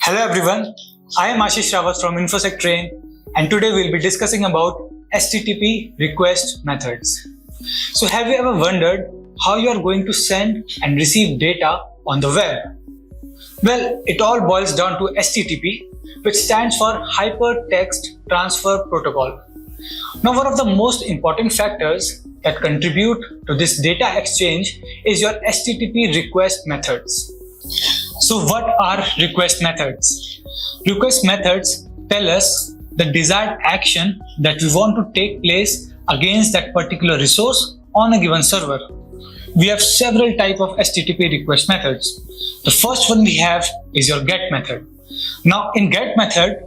Hello everyone, I am Ashish Rawat from InfoSec Train and today we'll be discussing about HTTP request methods. So have you ever wondered how you are going to send and receive data on the web? Well, it all boils down to HTTP, which stands for Hypertext Transfer Protocol. Now, one of the most important factors that contribute to this data exchange is your HTTP request methods. So what are request methods? Request methods tell us the desired action that we want to take place against that particular resource on a given server. We have several types of HTTP request methods. The first one we have is your GET method. Now in GET method,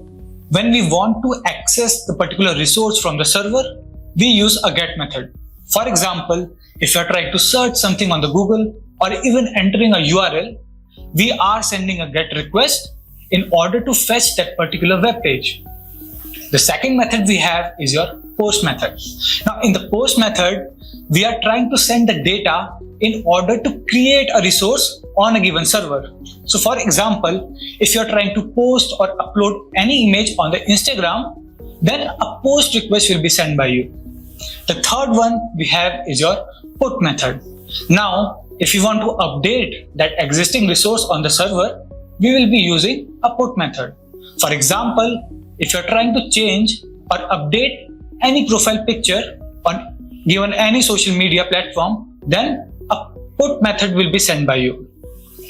when we want to access the particular resource from the server, we use a GET method. For example, if you are trying to search something on the Google or even entering a URL, we are sending a GET request in order to fetch that particular web page. The second method we have is your POST method. Now in the POST method, we are trying to send the data in order to create a resource on a given server. So for example, if you are trying to post or upload any image on the Instagram, then a POST request will be sent by you. The third one we have is your PUT method. Now, if you want to update that existing resource on the server, we will be using a PUT method. For example, if you are trying to change or update any profile picture on given any social media platform, then a PUT method will be sent by you.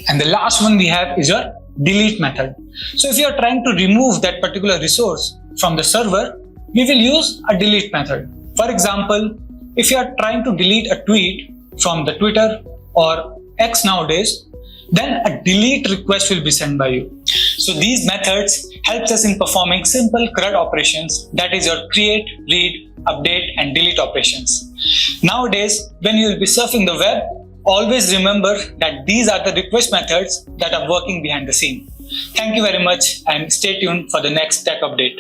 And the last one we have is your delete method. So if you are trying to remove that particular resource from the server, we will use a delete method. For example, if you are trying to delete a tweet from the Twitter or X nowadays, then a delete request will be sent by you. So these methods helps us in performing simple CRUD operations, that is your create, read, update and delete operations. Nowadays, when you will be surfing the web, always remember that these are the request methods that are working behind the scene. Thank you very much and stay tuned for the next tech update.